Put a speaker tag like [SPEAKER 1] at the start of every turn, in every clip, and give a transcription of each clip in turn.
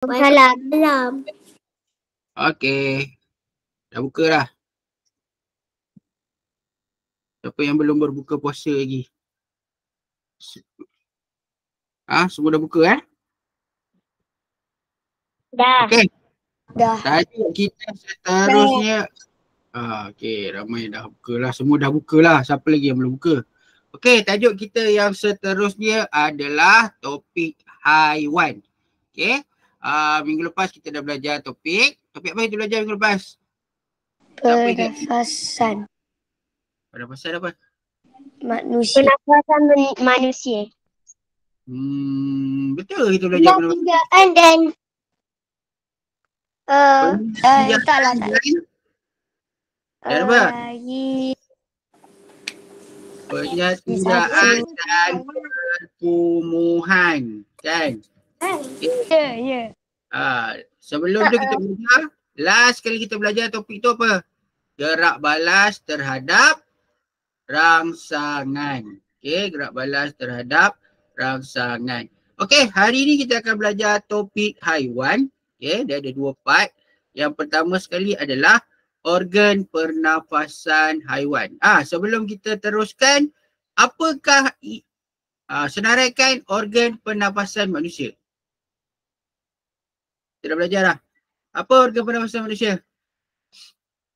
[SPEAKER 1] Salam.
[SPEAKER 2] Okey. Dah buka dah. Siapa yang belum berbuka puasa lagi? Semua dah buka
[SPEAKER 1] Dah.
[SPEAKER 2] Okey.
[SPEAKER 1] Dah.
[SPEAKER 2] Tajuk kita seterusnya. Okey, ramai dah buka lah. Semua dah buka lah. Siapa lagi yang belum buka? Okey, tajuk kita yang seterusnya adalah topik haiwan. Okey. Minggu lepas kita dah belajar topik. Topik apa kita belajar minggu lepas?
[SPEAKER 1] Pernafasan
[SPEAKER 2] Pernafasan apa?
[SPEAKER 1] manusia. Pernafasan manusia.
[SPEAKER 2] Betul kita belajar
[SPEAKER 1] Penjagaan dan taklah.
[SPEAKER 2] Dan apa?
[SPEAKER 1] Penjagaan
[SPEAKER 2] dan pertumbuhan. Kan?
[SPEAKER 1] Ya.
[SPEAKER 2] Sebelum tu kita belajar, last kali kita belajar topik tu apa? Gerak balas terhadap rangsangan. Okey, gerak balas terhadap rangsangan. Okey, hari ni kita akan belajar topik haiwan. Okey, dia ada 2 part. Yang pertama sekali adalah organ pernafasan haiwan. Sebelum kita teruskan, apakah senaraikan organ pernafasan manusia? Kita dah belajar dah. Apa organ pernafasan manusia?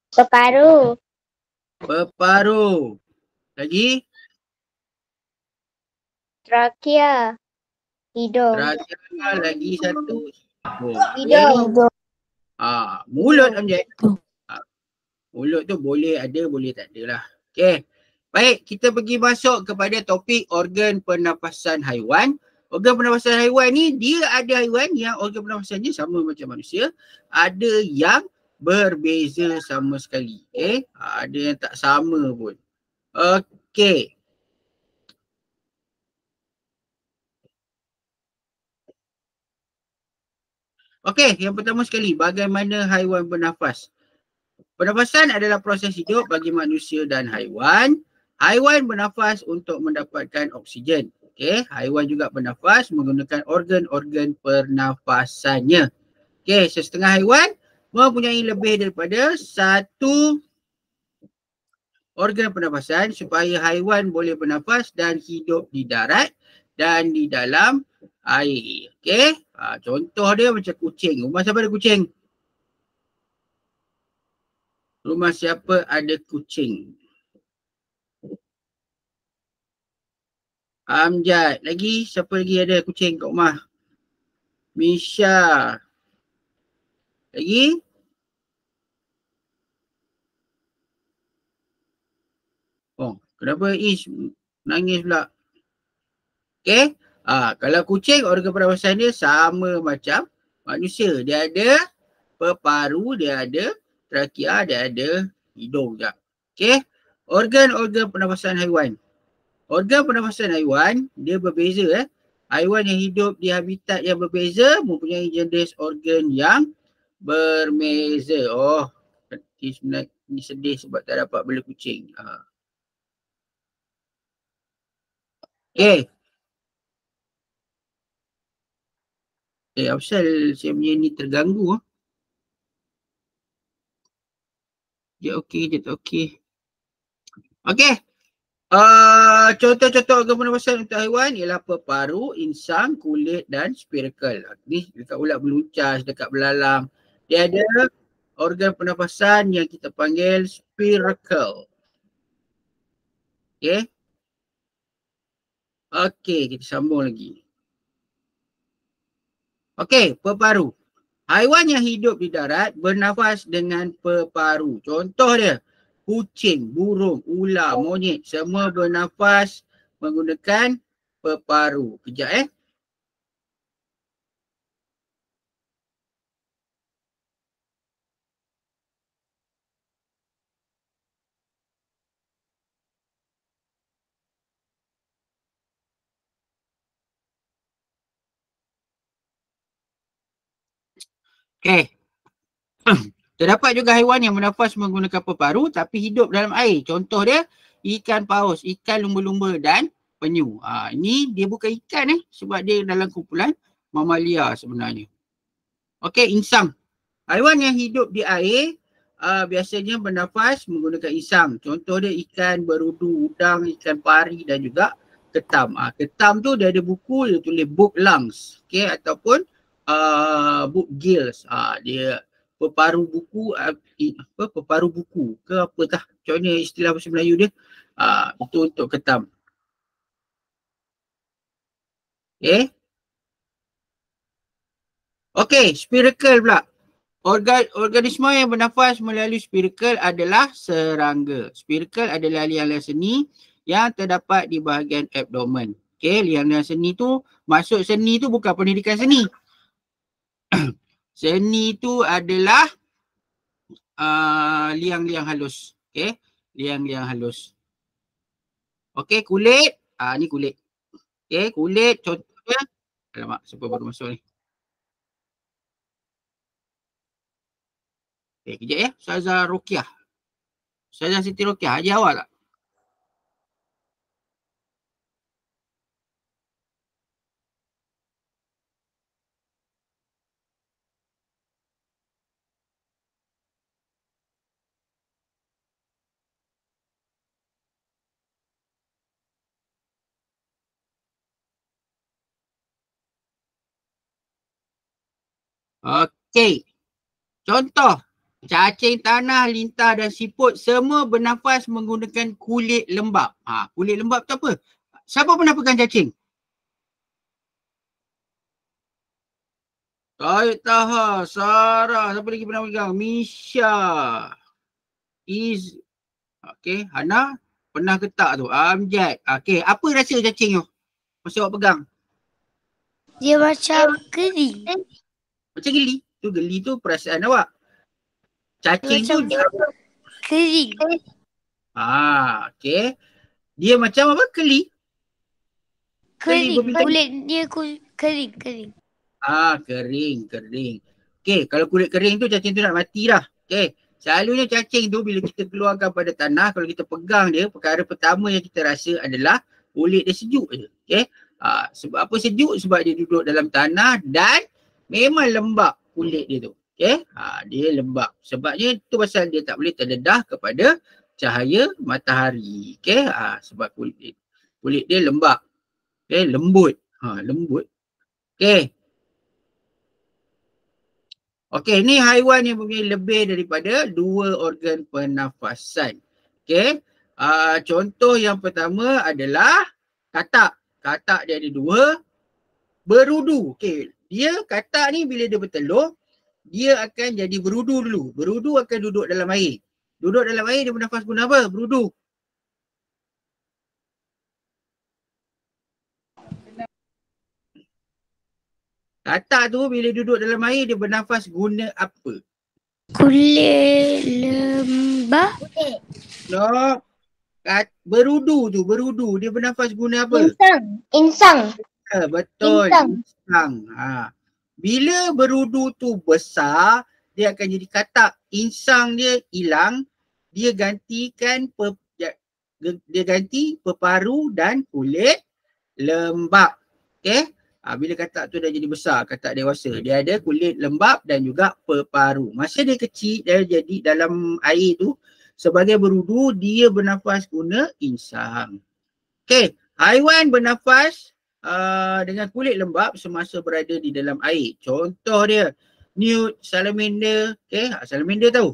[SPEAKER 1] Peparu.
[SPEAKER 2] Peparu. Lagi?
[SPEAKER 1] Trakea. Hidung.
[SPEAKER 2] Trakea, lagi satu.
[SPEAKER 1] Hidung.
[SPEAKER 2] Mulut Amjad. Mulut tu boleh ada, boleh tak ada lah. Okey. Baik, kita pergi masuk kepada topik organ pernafasan haiwan. Organ pernafasan haiwan ni, dia ada haiwan yang organ pernafasannya sama macam manusia. Ada yang berbeza sama sekali. Okey. Ada yang tak sama pun. Okey. Okey, yang pertama sekali, bagaimana haiwan bernafas? Pernafasan adalah proses hidup bagi manusia dan haiwan. Haiwan bernafas untuk mendapatkan oksigen. Okey, haiwan juga bernafas menggunakan organ-organ pernafasannya. Okey, setengah haiwan mempunyai lebih daripada satu organ pernafasan supaya haiwan boleh bernafas dan hidup di darat dan di dalam air. Okey, contoh dia macam kucing. Rumah siapa ada kucing? Rumah siapa ada kucing? Amjad. Lagi? Siapa lagi ada kucing kat rumah? Misha. Lagi? Kenapa Ish nangis pula? Okey. Kalau kucing, organ pernafasan dia sama macam manusia. Dia ada peparu, dia ada trakea, dia ada hidung juga. Okey. Organ-organ pernafasan haiwan. Organ pernafasan haiwan, dia berbeza. Haiwan yang hidup di habitat yang berbeza mempunyai jenis organ yang berbeza. Sebenarnya ni sedih sebab tak dapat bela kucing. Apasal saya punya ni terganggu? Dia okey, dia tak okey. Okey. Contoh-contoh organ pernafasan untuk haiwan ialah peparu, insang, kulit dan spirakel. Ni dekat ulat beluncas, dekat belalang. Dia ada organ pernafasan yang kita panggil spirakel. Okey. Okey, kita sambung lagi. Okey, peparu. Haiwan yang hidup di darat bernafas dengan peparu. Contoh dia, kucing, burung, ular, monyet semua bernafas menggunakan peparu. Kejap Okey. Terdapat juga haiwan yang bernafas menggunakan peparu tapi hidup dalam air. Contoh dia, ikan paus, ikan lumba-lumba dan penyu. Ini dia bukan ikan sebab dia dalam kumpulan mamalia sebenarnya. Okey, insang. Haiwan yang hidup di air biasanya bernafas menggunakan insang. Contoh dia ikan berudu, udang, ikan pari dan juga ketam. Ketam tu dia ada buku, dia tulis book lungs. Okay, ataupun book gills. Dia peparu buku, peparu buku ke apa tah. Macam mana istilah bahasa Melayu dia. Itu untuk ketam. Okay. Okay, spiracle pula. Organisma yang bernafas melalui spiracle adalah serangga. Spiracle adalah liang-liang seni yang terdapat di bahagian abdomen. Okey, liang-liang seni tu, maksud seni tu bukan pendidikan seni. Seni tu adalah liang-liang halus. Okey, liang-liang halus. Okey, kulit. Ni kulit. Okey, kulit contohnya. Alamak, siapa baru masuk ni? Kejap ya. Ustazah Rokiah. Ustazah Siti Rokiah, haji awal tak? Okey. Contoh, cacing tanah, lintah dan siput semua bernafas menggunakan kulit lembap. Kulit lembap tu apa? Siapa pernah pegang cacing? Taib Taha, Sarah, siapa lagi pernah pegang? Misha, okey, Hana, pernah ke tak tu? Amjad. Okey, apa rasa cacing tu? Masa awak pegang?
[SPEAKER 1] Dia macam kering.
[SPEAKER 2] Macam geli. Tu geli tu perasaan awak. Cacing tu
[SPEAKER 1] Kering.
[SPEAKER 2] okey. Dia macam apa? Keli.
[SPEAKER 1] Kering.
[SPEAKER 2] berbintik.
[SPEAKER 1] Kulit dia kering.
[SPEAKER 2] Kering. Okey, kalau kulit kering tu cacing tu nak mati dah. Okey, selalunya cacing tu bila kita keluarkan pada tanah, kalau kita pegang dia, perkara pertama yang kita rasa adalah kulit dia sejuk je. Okey, sebab apa sejuk? Sebab dia duduk dalam tanah dan memang lembap kulit dia tu. Okey, dia lembap. Sebabnya tu pasal dia tak boleh terdedah kepada cahaya matahari. Okey, sebab kulit dia lembap. Okey, lembut. Lembut. Okey. Okey, ni haiwan yang mempunyai lebih daripada 2 organ pernafasan. Okey. Contoh yang pertama adalah katak. Katak dia ada 2. Berudu. Okey, dia katak ni bila dia bertelur, dia akan jadi berudu dulu. Berudu akan duduk dalam air. Duduk dalam air dia bernafas guna apa? Berudu. Katak tu bila duduk dalam air dia bernafas guna apa?
[SPEAKER 1] Kulit lembap.
[SPEAKER 2] No. Berudu tu, berudu. Dia bernafas guna apa?
[SPEAKER 1] Insang.
[SPEAKER 2] Betul. Insang. Bila berudu tu besar, dia akan jadi katak. Insang dia hilang, dia gantikan dia ganti peparu dan kulit lembap. Okey? Bila katak tu dah jadi besar, katak dewasa, dia ada kulit lembap dan juga peparu. Masa dia kecil, dia jadi dalam air tu, sebagai berudu, dia bernafas guna insang. Okey, haiwan bernafas dengan kulit lembap semasa berada di dalam air. Contoh dia, newt, salamander. Okey, salamander tahu?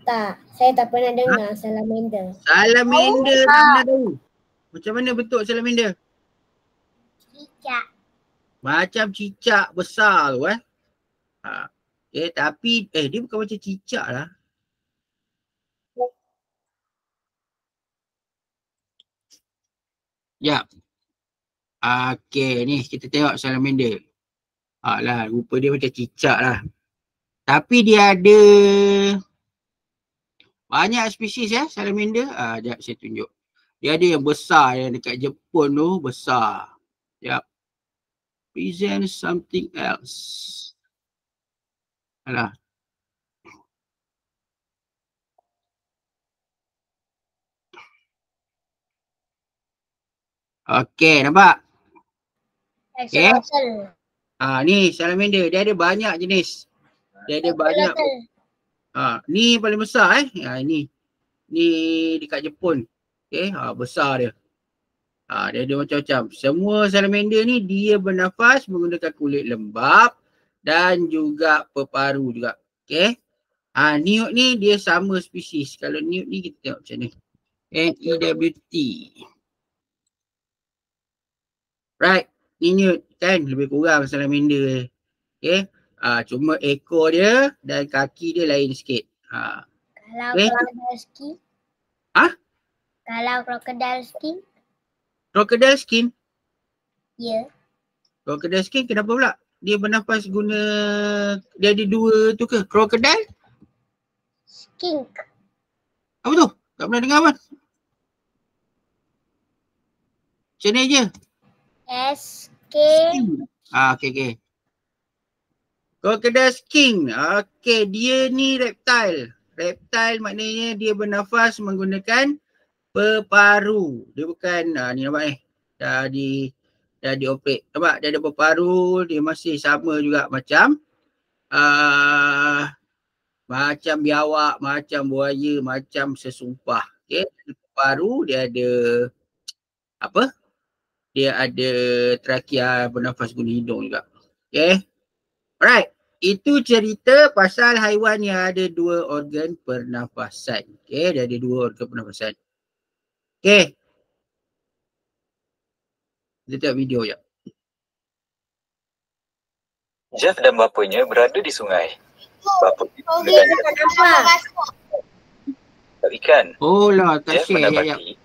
[SPEAKER 1] Tak, saya tak pernah dengar salamander.
[SPEAKER 2] Salamander tak pernah tahu. Macam mana bentuk salamander?
[SPEAKER 1] Cicak.
[SPEAKER 2] Macam cicak besar tu Okey, tapi dia bukan macam cicak lah. Ya. Okey, ni kita tengok salamander. Lah, rupa dia macam cicak lah. Tapi dia ada banyak spesies salamander. Sekejap saya tunjuk. Dia ada yang besar yang dekat Jepun tu, besar. Sekejap. Present something else. Alah. Okey, nampak? Okay.
[SPEAKER 1] Axolotl.
[SPEAKER 2] Ni salamander. Dia ada banyak jenis. Dia ada banyak. Ni paling besar ni. Ni dekat Jepun. Okay. Besar dia. Dia ada macam-macam. Semua salamander ni dia bernafas menggunakan kulit lembap dan juga peparu juga. Okay. Newt ni dia sama spesies. Kalau newt ni kita tengok macam ni. N-E-W-T. Right. Ni newt kan. Lebih kurang salamander. Okay. Cuma ekor dia dan kaki dia lain sikit.
[SPEAKER 1] Kalau
[SPEAKER 2] Okay.
[SPEAKER 1] crocodile skin? Kalau crocodile skin?
[SPEAKER 2] Crocodile skin.
[SPEAKER 1] Ya.
[SPEAKER 2] Crocodile skin kenapa pula? Dia bernafas guna, dia ada dua tu ke? Crocodile?
[SPEAKER 1] Skink.
[SPEAKER 2] Apa tu? Tak pernah dengar apa? Macam ni je.
[SPEAKER 1] S-K.
[SPEAKER 2] Okay. Crocodile skin. Okay, dia ni reptile. Reptile maknanya dia bernafas menggunakan peparu. Dia bukan, ni nampak ni. Dah dioperate. Nampak dia ada peparu, dia masih sama juga macam macam biawak, macam buaya, macam sesumpah. Okay, peparu dia ada apa? Dia ada trakea bernafas guna hidung juga. Okay. Alright. Itu cerita pasal haiwan yang ada dua organ pernafasan. Okay, dia ada dua organ pernafasan. Okay. Kita tengok video je.
[SPEAKER 3] Jeff dan bapanya berada di sungai. Bapanya ikan.
[SPEAKER 2] Oh lah, tak
[SPEAKER 3] Jeff
[SPEAKER 2] share
[SPEAKER 3] mendapati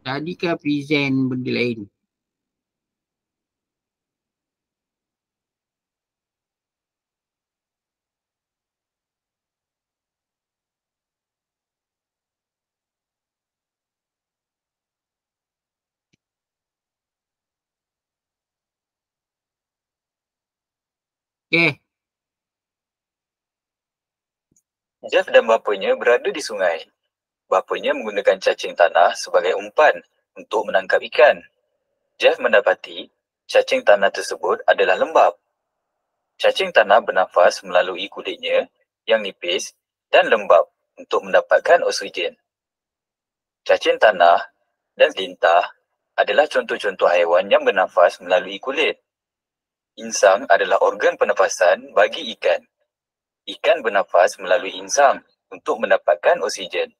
[SPEAKER 2] tadi kan present benda lain. Okay.
[SPEAKER 3] Jeff dan bapanya berada di sungai. Bapanya menggunakan cacing tanah sebagai umpan untuk menangkap ikan. Jeff mendapati cacing tanah tersebut adalah lembap. Cacing tanah bernafas melalui kulitnya yang nipis dan lembap untuk mendapatkan oksigen. Cacing tanah dan lintah adalah contoh-contoh haiwan yang bernafas melalui kulit. Insang adalah organ pernafasan bagi ikan. Ikan bernafas melalui insang untuk mendapatkan oksigen.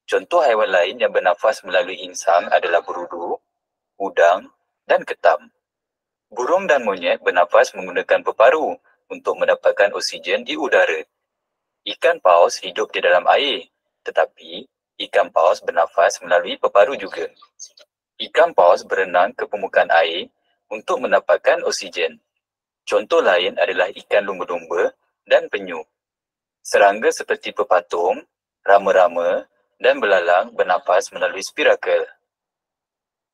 [SPEAKER 3] Contoh haiwan lain yang bernafas melalui insang adalah berudu, udang dan ketam. Burung dan monyet bernafas menggunakan peparu untuk mendapatkan oksigen di udara. Ikan paus hidup di dalam air, tetapi ikan paus bernafas melalui peparu juga. Ikan paus berenang ke permukaan air untuk mendapatkan oksigen. Contoh lain adalah ikan lumba-lumba dan penyu. Serangga seperti pepatung, rama-rama dan belalang bernafas melalui spirakel.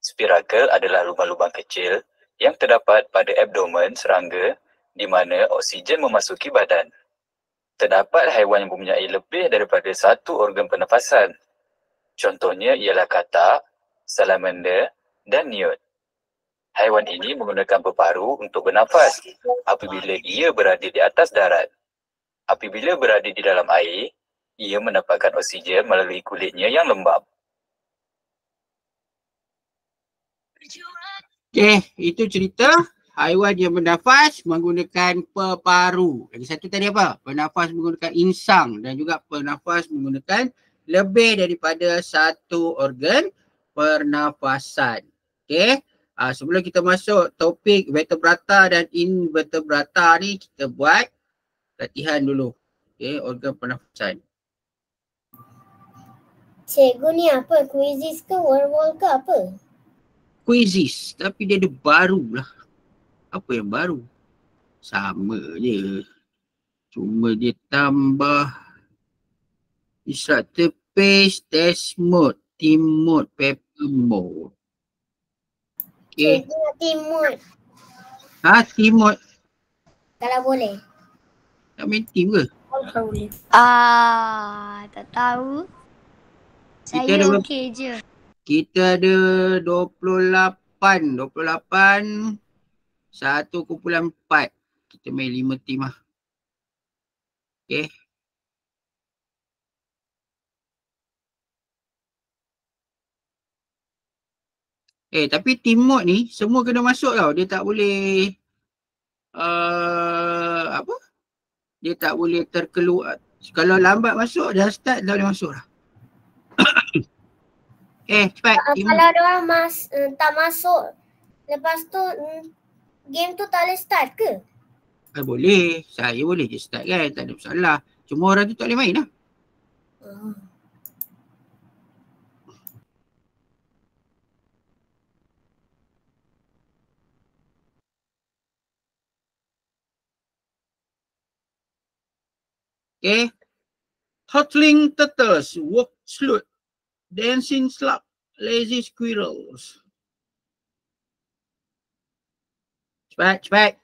[SPEAKER 3] Spirakel adalah lubang-lubang kecil yang terdapat pada abdomen serangga di mana oksigen memasuki badan. Terdapat haiwan yang mempunyai lebih daripada satu organ pernafasan. Contohnya ialah katak, salamander dan newt. Haiwan ini menggunakan peparu untuk bernafas apabila ia berada di atas darat. Apabila berada di dalam air, ia mendapatkan oksigen melalui kulitnya yang lembap.
[SPEAKER 2] Okay, itu cerita haiwan yang bernafas menggunakan peparu. Lagi satu tadi apa? Bernafas menggunakan insang dan juga bernafas menggunakan lebih daripada satu organ pernafasan. Okay. Sebelum kita masuk topik vertebrata dan invertebrata ni, kita buat latihan dulu. Okay, organ pernafasan.
[SPEAKER 1] Cikgu ni apa? Quizzes ke? Wall ke apa?
[SPEAKER 2] Quizzes, tapi dia ada baru lah. Apa yang baru? Sama je. Cuma dia tambah instructor page, test mode, team mode, paper mode. Okay.
[SPEAKER 1] Cikgu nak team mode.
[SPEAKER 2] Team mode.
[SPEAKER 1] Kalau boleh.
[SPEAKER 2] Tak main team ke?
[SPEAKER 1] Kalau boleh.
[SPEAKER 4] Tak tahu.
[SPEAKER 2] Kita
[SPEAKER 4] Saya
[SPEAKER 2] ada
[SPEAKER 4] okey je.
[SPEAKER 2] Kita ada 28 28 1/4. Kita main 5 tim lah. Okay. Tapi team mode ni semua kena masuk tau. Dia tak boleh apa? Dia tak boleh terkeluar. Kalau lambat masuk, dah start dah boleh masuk lah. Cepat.
[SPEAKER 1] Kalau diorang tak masuk, lepas tu game tu tak boleh start ke?
[SPEAKER 2] Boleh. Saya boleh je start kan. Tak ada masalah. Cuma orang tu tak boleh main lah. Okay. Hotling turtles, walk sloot, dancing slug, lazy squirrels. Cepat.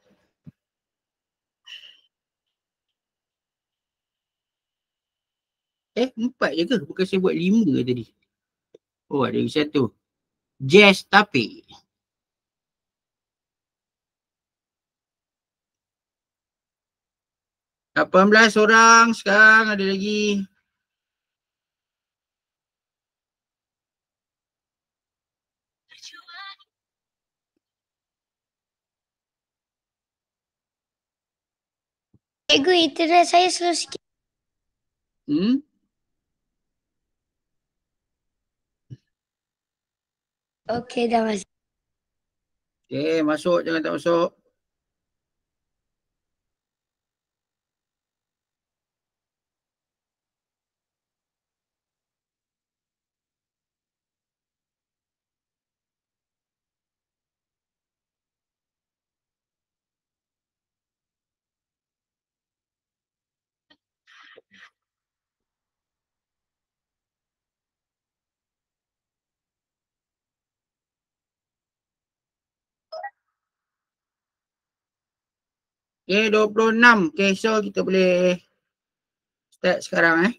[SPEAKER 2] Empat je ke? Bukan saya buat 5 ke tadi? Oh, ada lagi satu. Jazz Tapi. $18 orang sekarang ada lagi.
[SPEAKER 4] Cikgu, internet saya slow sikit. Okey, dah masuk.
[SPEAKER 2] Masuk. Jangan tak masuk. Okay, 26. Okay, so kita boleh start sekarang